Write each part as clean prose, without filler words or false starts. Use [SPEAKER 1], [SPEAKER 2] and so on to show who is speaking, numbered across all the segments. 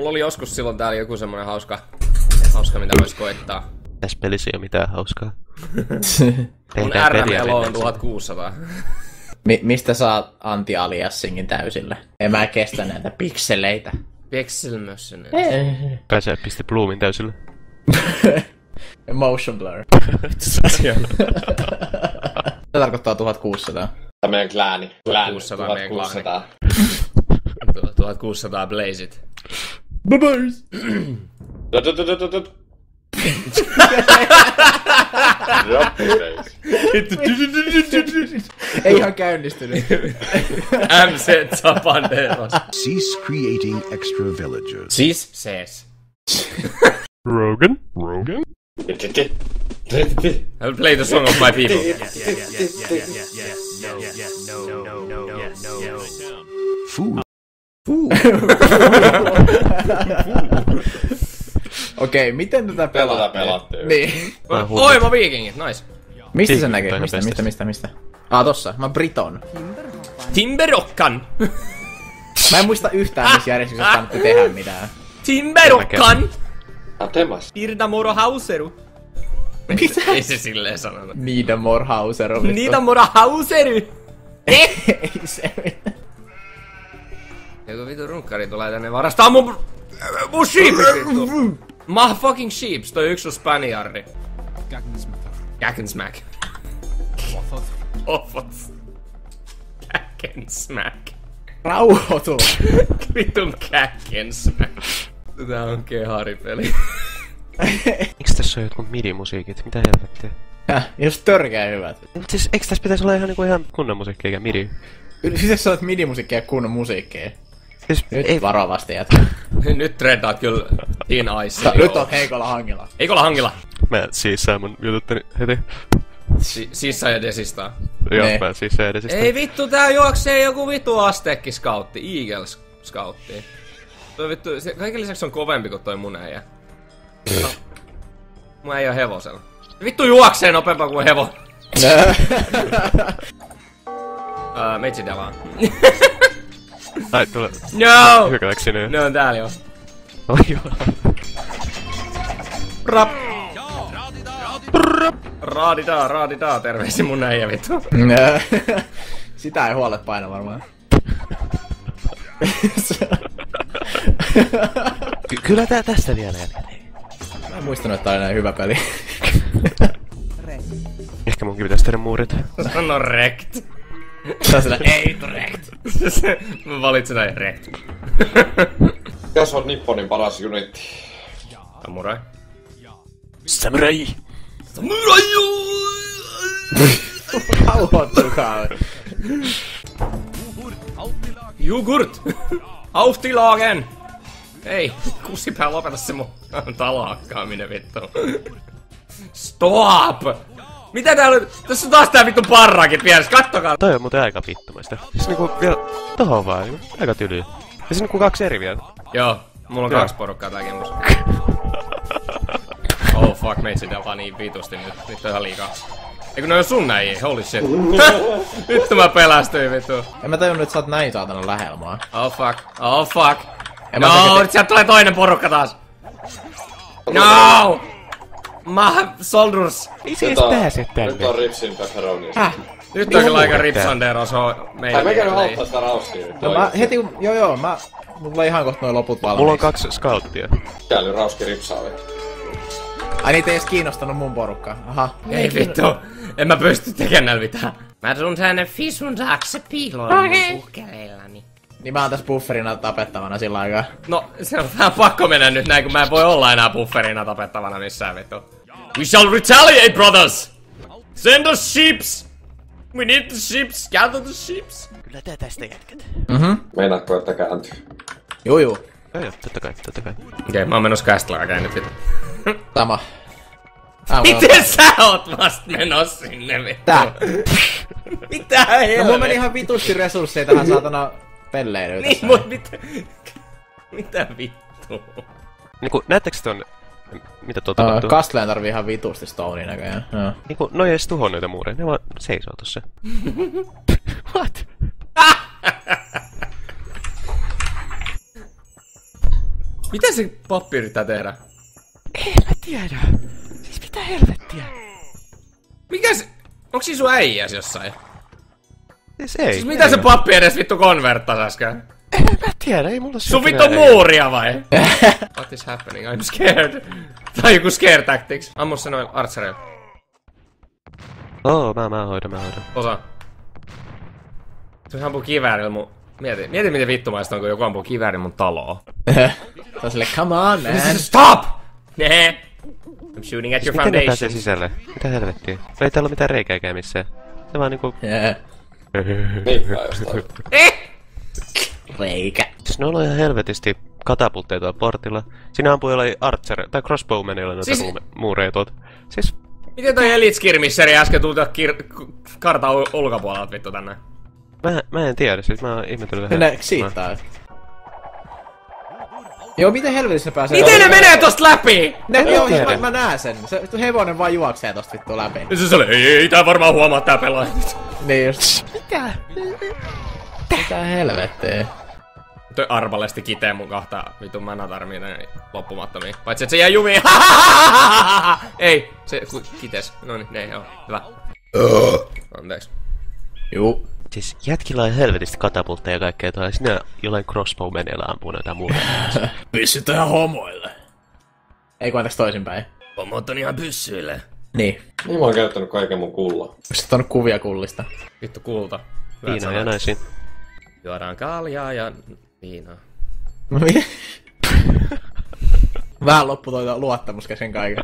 [SPEAKER 1] Mulla oli joskus silloin täällä joku semmonen hauska mitä vois koittaa.
[SPEAKER 2] Tässä pelissä ei oo mitään hauskaa.
[SPEAKER 1] Mun RMLO on 1600.
[SPEAKER 3] Mistä saat anti-aliasingin täysille? En mä kestä näitä pikseleitä.
[SPEAKER 1] Pixelmössönen.
[SPEAKER 2] Pääsee pisti Bloomin täysille.
[SPEAKER 3] Motion blur. Mitä tarkoittaa 1600?
[SPEAKER 4] Tämä meidän klääni.
[SPEAKER 1] 1600 meidän klääni. 1600 blazit.
[SPEAKER 3] Babers! Ei ihan käynnistynyt.
[SPEAKER 1] MZ Zapanderos.
[SPEAKER 5] Cease creating extra villagers.
[SPEAKER 1] Siis sees.
[SPEAKER 2] Rogan?
[SPEAKER 1] I'll play the song of my people.
[SPEAKER 5] Food.
[SPEAKER 3] Okei, miten tätä
[SPEAKER 4] pelattiin?
[SPEAKER 3] Niin.
[SPEAKER 1] Voima viikingit, nice.
[SPEAKER 3] Mistä sen näkee? Mistä? Tossa. Mä Briton.
[SPEAKER 1] Timberokkan.
[SPEAKER 3] Mä en muista yhtään, missä järjestyksessä kannatti tehdä mitään.
[SPEAKER 1] Timberokkan.
[SPEAKER 4] Temas.
[SPEAKER 1] Irdamoro Hauseru.
[SPEAKER 3] Mitä?
[SPEAKER 1] Ei se silleen sanonut.
[SPEAKER 3] Niidamor Hauser on vittu.
[SPEAKER 1] Niidamoro Hauseru.
[SPEAKER 3] Ei se.
[SPEAKER 1] Joku vitu runkkari tulee tänne varastaa mun sheepit vittu. My fucking sheeps, toi yks on spaniardi. Gaggensmack. Offos. Gaggensmack.
[SPEAKER 3] Rauhoitu.
[SPEAKER 1] Vitun Gaggensmack. Tää on keharipeli.
[SPEAKER 2] Miks tässä on jotkut midi-musiikit? Mitä helvettiä?
[SPEAKER 3] Jos törkeä hyvät.
[SPEAKER 2] Mut siis eiks tässä pitäis olla ihan kunnon musiikki eikä midi?
[SPEAKER 3] Miten sä olet midi-musiikkia kunnon musiikkia?
[SPEAKER 2] Siis
[SPEAKER 3] Nyt
[SPEAKER 2] ei
[SPEAKER 3] varovasti jätkä.
[SPEAKER 1] Nyt treddaat kyllä Teen Ice.
[SPEAKER 3] Nyt on heikolla hangilla.
[SPEAKER 1] Heikolla hangilla.
[SPEAKER 2] mä siissään mun jututtani heti.
[SPEAKER 1] Sissa ja desistaa.
[SPEAKER 2] Joo,
[SPEAKER 3] Ne.
[SPEAKER 2] mä siissään edesistä.
[SPEAKER 1] Ei vittu, tää juoksee joku vittu Aztekki-scoutti. Eagles-scoutti. Toi vittu, se kaiken lisäksi on kovempi kuin toi mun äijä. Mun äijä on hevosella. Vittu juoksee nopeampaa kuin hevo. Meitsi delaa.
[SPEAKER 2] Ai, tule.
[SPEAKER 1] No!
[SPEAKER 2] Hyökäläks sinne?
[SPEAKER 1] Ne on täällä jo.
[SPEAKER 2] Oi joo.
[SPEAKER 1] Rap! Raadidaa, terveisiin mun äijä vittu.
[SPEAKER 3] Sitä ei huolet paina varmaan.
[SPEAKER 2] Kyllä tästä vielä jätkä.
[SPEAKER 3] Mä en muistanut, että tää oli näin hyvä peli.
[SPEAKER 2] Ehkä munkin pitäis tehdä muurit.
[SPEAKER 1] Sano rekt.
[SPEAKER 3] Tää on sillä, ei rekt.
[SPEAKER 1] Mä valitsen näin rekt.
[SPEAKER 4] Jos on Nipponin paras unitti.
[SPEAKER 1] Samurai.
[SPEAKER 2] Samurai!
[SPEAKER 3] Rauhoittukaa.
[SPEAKER 1] Jogurt! Auftilagen! Ei, kussipää lopeta se mun talakkaaminen vittu. Stop! Mitä täällä on? Tässä on taas tää vittu parrakin vieressä, kattokaa!
[SPEAKER 2] Toi on muuten aika vittumaista. Siis niinku vielä tohon vaan, niinku aika tylyä. Ja siis niinku 2 eri vielä.
[SPEAKER 1] Joo, mulla on 2 porukkaa tää kemmus. Oh fuck, meitsi delaa niin vitusti nyt. Nyt on ihan liikaa. Eikö noi on sun näin? Holy shit. Nyt mä pelästyin vittu.
[SPEAKER 3] En mä tajunnut, että sä oot näin saatana lähellä mua.
[SPEAKER 1] Oh fuck. Oh fuck.
[SPEAKER 3] En mä
[SPEAKER 1] No,
[SPEAKER 3] tekee-
[SPEAKER 1] nyt sieltä tulee toinen porukka taas. No! Soldiers.
[SPEAKER 2] Ei se edes pääse
[SPEAKER 4] Nyt
[SPEAKER 2] tänne.
[SPEAKER 4] on Ripsin pepperoni.
[SPEAKER 1] Nyt on kyllä aika Ripsanderos meidän.
[SPEAKER 4] Ai mä käyn auttaa sitä rauskia nyt.
[SPEAKER 3] No mä heti kun, mulla tulee ihan kohta noin loput valmiiksi.
[SPEAKER 2] Mulla on 2 scouttia.
[SPEAKER 4] Käy rauski ripsaa vielä.
[SPEAKER 3] Ai niitä ei edes kiinnostanut mun porukka. Aha.
[SPEAKER 1] Ei vittu. En mä pysty tekemään näillä mitään. Mä tuun tänne fisun taakse piiloon mun puhkeleillani.
[SPEAKER 3] Niin mä oon tässä bufferina tapettavana sillä aikaa.
[SPEAKER 1] No, se on vähän pakko mennä nyt näin, kun mä en voi olla enää bufferina tapettavana missään vittu. We shall retaliate, brothers! Send us ships! We need the ships! Gather the ships!
[SPEAKER 2] Kyllä tää tästä jätkät.
[SPEAKER 4] Meinaatko, että kääntyy?
[SPEAKER 3] Juu.
[SPEAKER 2] Joo, totta kai.
[SPEAKER 1] Okei, mä oon menossa Castleagaan nyt vittu.
[SPEAKER 3] Sama.
[SPEAKER 1] Miten sä oot vasta menossa sinne vittu?
[SPEAKER 3] Tää.
[SPEAKER 1] Mitä
[SPEAKER 3] No mulla meni
[SPEAKER 1] helvettiä?
[SPEAKER 3] ihan vitusti resursseja tähän saatana pelleilyyn
[SPEAKER 1] Niin,
[SPEAKER 3] tässä.
[SPEAKER 1] mut mitä vittu?
[SPEAKER 2] Niinku, näettekö ton... Mitä tuo tapahtuu?
[SPEAKER 3] Kastleen tarvii ihan vitusti stoneia näköjään. Joo.
[SPEAKER 2] Niinku, noi ei edes tuhoa noita muureja, ne vaan seisoo tossa. What?
[SPEAKER 1] Mitä se pappi yrittää tehdä?
[SPEAKER 2] En mä tiedä. Siis mitä helvettiä?
[SPEAKER 1] Mikä se... Onks siis sun äijäs jossain?
[SPEAKER 2] Siis ei.
[SPEAKER 1] Siis mitä se pappi edes vittu konverttas äsken?
[SPEAKER 2] En mä tiedä, ei mulla
[SPEAKER 1] Sun vittu muuria vai? What is happening? I'm scared. Tai joku scare tactics. Ammu se noin archereilla.
[SPEAKER 2] Mä hoidan.
[SPEAKER 1] Osa. Se ampuu kiväärillä mun... Mieti miten vittumaista on, kun joku ampuu kiväärillä mun taloa.
[SPEAKER 3] Se on silleen, come on man.
[SPEAKER 1] Stop! Nee. I'm shooting at your
[SPEAKER 2] Miten ne pääsee
[SPEAKER 1] foundation.
[SPEAKER 2] sisälle? Mitä helvettiä? Ei täällä oo mitään reikääkään missään. Se vaan niinku...
[SPEAKER 4] Niinkään jostain.
[SPEAKER 3] Reikä.
[SPEAKER 2] Siis ne on ihan helvetisti katapultteja tuolla portilla. Siinä ampuu jollain archer tai crossbowmenilla noita
[SPEAKER 1] Siis-
[SPEAKER 2] muureja tuolta. Siis...
[SPEAKER 1] Miten toi Elite Skirmisheri äsken tuli kartan ulkopuolelta vittu tänne?
[SPEAKER 2] Mä en tiedä, siis mä oon ihmetellyt vähän.
[SPEAKER 3] Ne ksiittaa. Joo, miten helvetissä ne pääsee?
[SPEAKER 1] Miten ne menee tosta läpi?
[SPEAKER 3] Joo, mä näen sen. Se hevonen vaan juoksee tosta vittu läpi.
[SPEAKER 1] Se oli, ei tää varmaan huomaa tää pelaaja.
[SPEAKER 3] Niin just. Mitä helvettiä?
[SPEAKER 1] Toi arbalesti kitee mun kahta vitun manatarmiin loppumattomiin. Paitsi et se jää jumiin. Ei, se kites. Noniin, ei oo. Hyvä. Anteeksi.
[SPEAKER 3] Juu.
[SPEAKER 2] Siis jätkillä on helvetisti katapultteja ja kaikkea tuolla. Sinä jollain crossbowmenilla ampuu noita muureja.
[SPEAKER 3] Pyssytään homoille. Ei kun anteeksi toisinpäin.
[SPEAKER 1] Pomot on ihan pyssyille.
[SPEAKER 3] Niin.
[SPEAKER 4] Niin mä oon käyttänyt kaiken mun kullan.
[SPEAKER 3] Onks sä tuonut kuvia kullista?
[SPEAKER 1] Vittu kulta.
[SPEAKER 2] Viinaa ja naisia.
[SPEAKER 1] Juodaan kaljaa ja viinaa.
[SPEAKER 3] Vähän loppu toita luottamus kesken kaiken.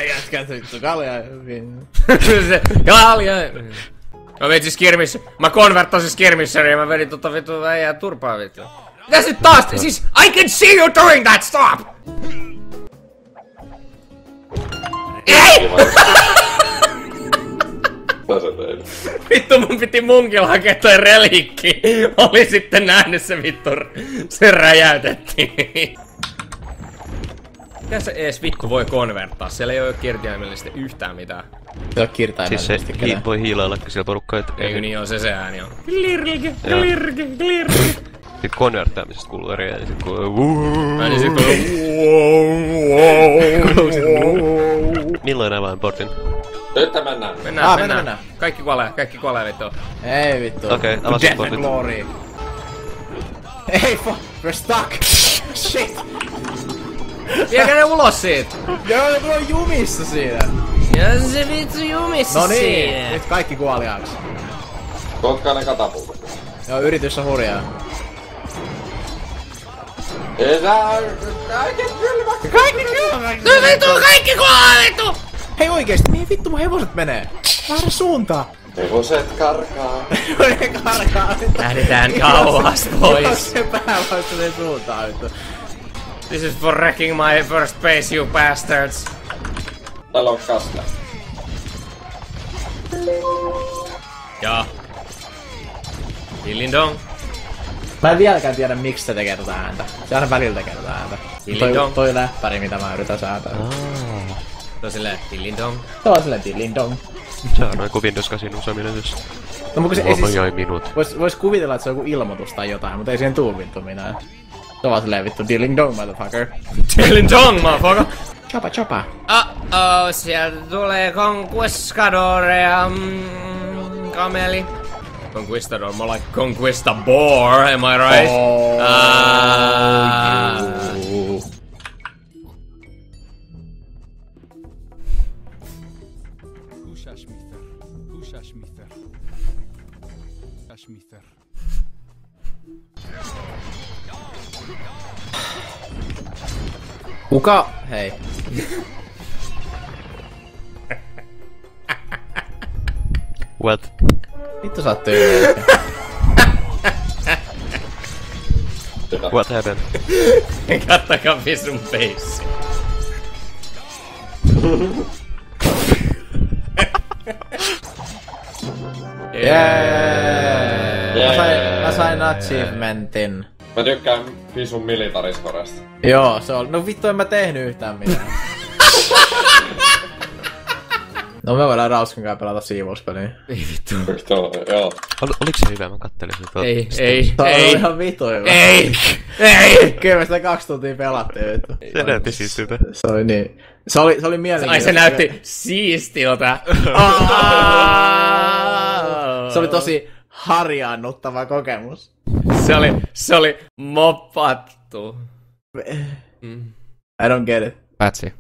[SPEAKER 3] Jätkät vittu kaljaa ja viinaa.
[SPEAKER 1] Se kalja. Mä vein skirmissä. Mä konverttasin skirmisseriin ja mä vedin vittu äijää turpaa vittu. Mitäs nyt taas? Siis I can see you doing that, stop! Ei!
[SPEAKER 4] Mitä sä tein?
[SPEAKER 1] Vittu mun piti munkilla hakea toi relikki. Oli sitten nähnyt se vittu. Se räjäytettiin. Mitä se ees vittu voi konverttaa? Siellä ei oo kirjaimellisesti yhtään mitään.
[SPEAKER 3] Se on kirtaimellisesti
[SPEAKER 2] Siis se voi hiilailla siellä porukkaa, et...
[SPEAKER 1] Eikö niin oo se ääni on? Klirke, klirke, klirke.
[SPEAKER 2] Sit konverttaamisesta kuuluu eri ääni, sit kuuluu...
[SPEAKER 1] Ai niin sit kuuluu...
[SPEAKER 2] Milloin avaan portin?
[SPEAKER 4] Nyt mennään.
[SPEAKER 1] Mennään. Kaikki kuolee vittu.
[SPEAKER 3] Ei vittu.
[SPEAKER 2] Okei, avasin
[SPEAKER 3] Death and
[SPEAKER 2] portit.
[SPEAKER 3] Glory. Ei fuck, we're stuck. Shit.
[SPEAKER 1] Viekää ne ulos siitä!
[SPEAKER 3] Joo, ne on jumissa siinä.
[SPEAKER 1] Ja se vittu jumissa
[SPEAKER 3] No niin,
[SPEAKER 1] siinä.
[SPEAKER 3] nyt kaikki kuoliaaksi.
[SPEAKER 4] Kootkaa ne katapultat.
[SPEAKER 3] Joo, yritys on hurjaa.
[SPEAKER 4] Kaikki kylmä!
[SPEAKER 3] Kaikki kylmä!
[SPEAKER 1] No vittu, kaikki kuolee vittu!
[SPEAKER 3] Hei oikeesti, mihin vittu mun hevoset menee? Väärä suuntaan.
[SPEAKER 4] Hevoset karkaa.
[SPEAKER 3] Ne karkaa.
[SPEAKER 1] Lähdetään kauas pois.
[SPEAKER 3] Se pää vastainen suuntaan vittu.
[SPEAKER 1] This is for wrecking my first base, you bastards.
[SPEAKER 4] Täällä on kasta.
[SPEAKER 1] Ja. Dillindong.
[SPEAKER 3] Mä en vieläkään tiedä miksi se tekee tätä ääntä. Se aina välillä tekee tätä ääntä. Toi läppäri mitä mä yritän säätää.
[SPEAKER 1] Se on silleen dillindong.
[SPEAKER 3] Se on silleen dillindong.
[SPEAKER 2] Se on noin kuin Windows 8 usaminen jos...
[SPEAKER 3] No mutta se ei siis...
[SPEAKER 2] Oi minut.
[SPEAKER 3] Vois kuvitella että se on joku ilmoitus tai jotain, mutta ei siihen tuu vittu minä. Se on vaan silleen vittu dillindong motherfucker.
[SPEAKER 1] Dillindong, motherfucker.
[SPEAKER 3] Chopa.
[SPEAKER 1] Oh, sieltä tulee Conquistador ja kameli. Conquistador, more like Conquistador, am I right?
[SPEAKER 3] Kuka? Hei.
[SPEAKER 2] What?
[SPEAKER 3] Vittu sä oot tyylinen.
[SPEAKER 2] What happened?
[SPEAKER 1] Kattakaa sun face.
[SPEAKER 3] Mä sain achievementin.
[SPEAKER 4] Mä tykkään visun militariskoresta.
[SPEAKER 3] Joo, se on. No vittu en mä tehnyt yhtään mitään. No me voidaan Rauskan kanssa pelata siivouspeliä.
[SPEAKER 1] Ei vittu.
[SPEAKER 4] Joo.
[SPEAKER 2] Oliko se hyvä? Mä kattelin sitä.
[SPEAKER 1] Ei.
[SPEAKER 3] Tää on ihan vitu hyvä.
[SPEAKER 1] Ei!
[SPEAKER 3] Kyllä me sitä 2 tuntia pelattiin vittu.
[SPEAKER 2] Se näytti siistiltä.
[SPEAKER 3] Se oli niin. Se oli mielenkiintoista.
[SPEAKER 1] Ai se näytti siistiltä.
[SPEAKER 3] Se oli tosi harjaannuttava kokemus.
[SPEAKER 1] Se oli moppattu.
[SPEAKER 3] I don't get it.
[SPEAKER 1] Pätsi.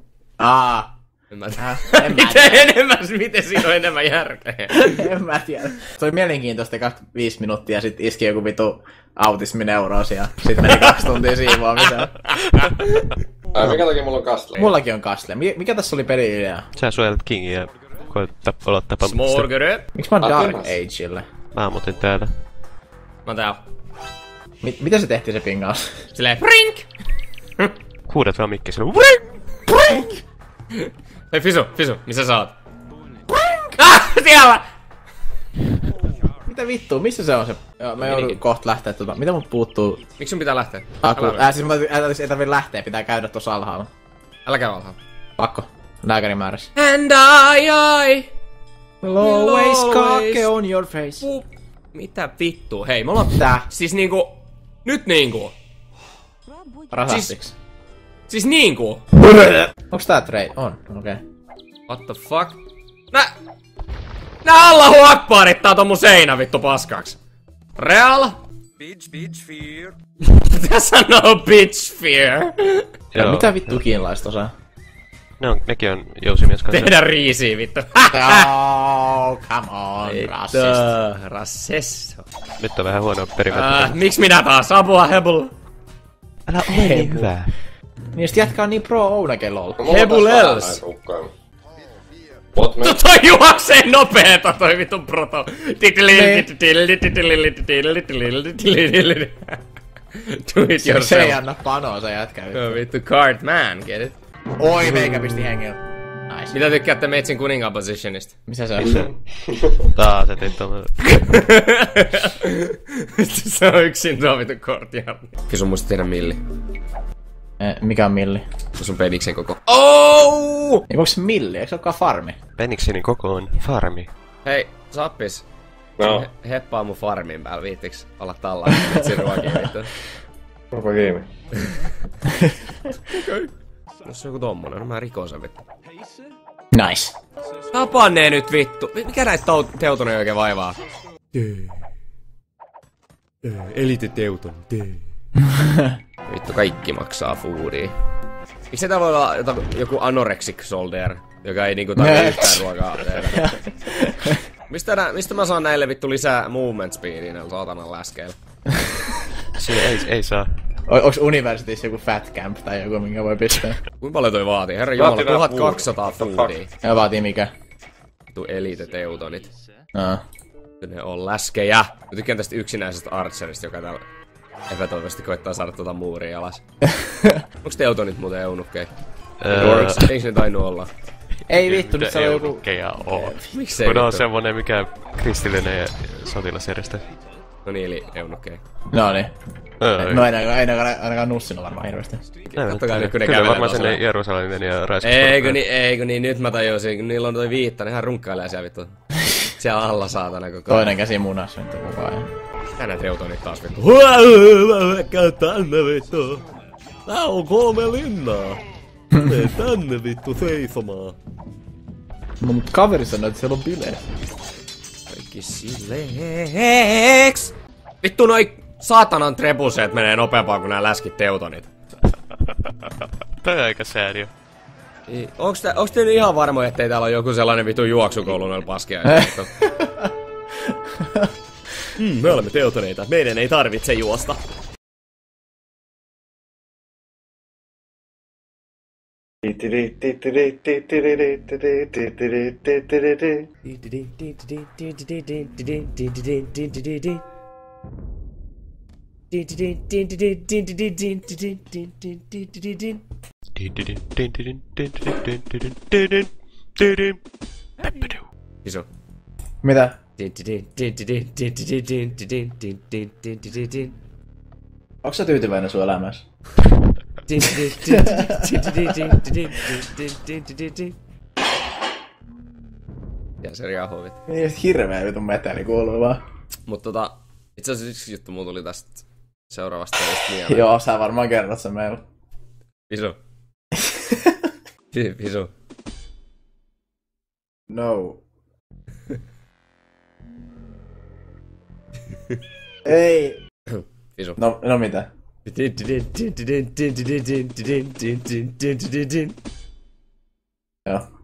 [SPEAKER 1] Miten siinä on enemmän järkeä?
[SPEAKER 3] En mä tiedä. Se oli mielenkiintoista 25 minuuttia ja sit iski joku vitu autismineurosi ja sit meni 2 tuntia siivoamiseen.
[SPEAKER 4] Mikä takia mulla on Castle?
[SPEAKER 3] Mullakin on Castle. Mikä tässä oli peli-idea?
[SPEAKER 2] Sä suojelet Kingia ja koet olla tapaamista.
[SPEAKER 1] Smorgere.
[SPEAKER 3] Miksi mä oon Dark Ageille?
[SPEAKER 2] Mä oon muuten täällä.
[SPEAKER 1] Mä oon täällä.
[SPEAKER 3] Miten se tehtiin se pingaus?
[SPEAKER 1] Silleen prink!
[SPEAKER 2] Huudat vaan mikki sillä.
[SPEAKER 1] Prink! Hei Fisu, missä sä oot? Prink! Siellä!
[SPEAKER 3] Mitä vittua? Missä se on se? Joo, mä joudun kohta lähteä mitä mun puuttuu?
[SPEAKER 1] Miksi sun pitää lähteä?
[SPEAKER 3] Siis ei tarvitse lähteä, pitää käydä tossa alhaalla.
[SPEAKER 1] Älä käy alhaalla.
[SPEAKER 3] Pakko. Lääkärimäärässä.
[SPEAKER 1] And I
[SPEAKER 3] will always cock on your face.
[SPEAKER 1] Mitä vittua? Hei, me ollaan...
[SPEAKER 3] Tää.
[SPEAKER 1] Siis niinku... Nyt niinku...
[SPEAKER 3] Rasastiksi.
[SPEAKER 1] Siis niinku...
[SPEAKER 3] Onks tää trade? On, okei.
[SPEAKER 1] What the fuck? Nää Allahu Akbarit tää on mun seinä vittu paskaks. Real? Bitch fear. Mitä sanoo bitch fear?
[SPEAKER 3] Mitä vittu kiinalaista osaa?
[SPEAKER 2] Nekin on jousimies kanssa.
[SPEAKER 1] Tehdä riisiä vittu.
[SPEAKER 3] Oh, come on,
[SPEAKER 1] Rassist.
[SPEAKER 2] Nyt on vähän huonoa perimättä.
[SPEAKER 1] Miksi minä taas? Apua Hebul.
[SPEAKER 2] Älä ole niin hyvä.
[SPEAKER 3] Niin sit jätkä on niin pro-ounake lol.
[SPEAKER 1] Hebul els. Toi juoksee nopeeta toi vittu proto. Do it yourself.
[SPEAKER 3] Se ei anna panoa se jätkä.
[SPEAKER 1] Vittu card man, get it?
[SPEAKER 3] Oi, meikä pisti hengellä. Nice.
[SPEAKER 1] Mitä tykkäätte Meitsin kuningaan positionista?
[SPEAKER 3] Missä se on?
[SPEAKER 2] Taas sä teit tommoinen.
[SPEAKER 1] Se on yksin tuo vittu korttiarni. Fisu muistat tehdä milli.
[SPEAKER 3] Mikä on milli?
[SPEAKER 1] Se on sun peniksen koko. Oh!
[SPEAKER 3] Onko se milli? Eikö se olekaan farmi?
[SPEAKER 2] Penikseni koko on farmi.
[SPEAKER 1] Hei, Sappis.
[SPEAKER 4] No.
[SPEAKER 1] Heppaa mun farmin päällä, viittiks olla tallaa Meitsin ruokia vittu?
[SPEAKER 4] Onko kiinni?
[SPEAKER 1] Okei. Jos on joku tommonen, no mä rikon sen vittu.
[SPEAKER 3] Nice.
[SPEAKER 1] Tapanee nyt vittu. Mikä näitä teutonia oikein vaivaa? Elite teuton. Vittu kaikki maksaa foodia. Miksi tää voi olla joku anorexic soldier, joka ei niinku tarvitse yhtään ruokaa tehdä? Mistä mä saan näille vittu lisää movement speedia näillä saatanan läskeillä?
[SPEAKER 2] Siinä ei saa.
[SPEAKER 3] Onks Universitissa joku fat camp tai joku, minkä voi pistää?
[SPEAKER 1] Kuinka paljon toi vaatii? Herra jumala, 1200 foodia.
[SPEAKER 3] Ja vaatii mikä?
[SPEAKER 1] Vittu elite teutonit.
[SPEAKER 3] Aa.
[SPEAKER 1] Ne on läskejä. Mä tykkään tästä yksinäisestä archerista, joka täällä epätoivoisesti koittaa saada tota muuria alas. Onks teutonit muuten eunukkeja? Eiks ne tainnut olla?
[SPEAKER 3] Ei vittu, nyt se on joku...
[SPEAKER 2] Eunukkeja oo.
[SPEAKER 1] Miksei
[SPEAKER 2] kun
[SPEAKER 1] vittu?
[SPEAKER 2] on semmonen mikä kristillinen ja sotilasjärjestö.
[SPEAKER 1] No niin, eli eunukkeja.
[SPEAKER 3] No niin. No ei ainakaan Nussina varmaan hirveesti.
[SPEAKER 1] Kattokaa nyt, kun ne
[SPEAKER 2] kyllä
[SPEAKER 1] kävelee
[SPEAKER 2] varmaan
[SPEAKER 1] tossa.
[SPEAKER 2] sinne Jerusalemin meni ja raiskasi.
[SPEAKER 1] Eikö niin, nyt mä tajusin, kun niillä on toi viitta, nehän runkkailee siellä vittu. Siellä alla saatana koko
[SPEAKER 3] Toinen käsi munassa nyt koko ajan.
[SPEAKER 1] Tänään teutonit taas vittu. Käy tänne vittu. Tää on 3 linnaa. Mene tänne vittu seisomaan.
[SPEAKER 3] No mut kaveri sanoi, että siellä on bileet.
[SPEAKER 1] Kaikki sileeks. Vittu noi saatanan trebuseet menee nopeampaa kuin nää läskit teutonit.
[SPEAKER 2] Toi on aika säädiö.
[SPEAKER 1] Onks te ihan varmoja, ettei täällä ole joku sellainen vittu juoksukoulu noilla paskiaisilla? Me olemme teutoneita, meidän ei tarvitse juosta. Iso.
[SPEAKER 3] Mitä? Onks sä tyytyväinen sun elämässä?
[SPEAKER 1] Ja se riahuu.
[SPEAKER 3] Niin hirveä vitun meteli kuuluu vaan.
[SPEAKER 1] Mut itse asiassa yksi juttu muu tuli tästä seuraavasta just mieleen.
[SPEAKER 3] Joo, sä varmaan kerrot sen meille.
[SPEAKER 1] Pisu. Pisu.
[SPEAKER 3] No. Ei.
[SPEAKER 1] Pisu.
[SPEAKER 3] No mitä? Joo.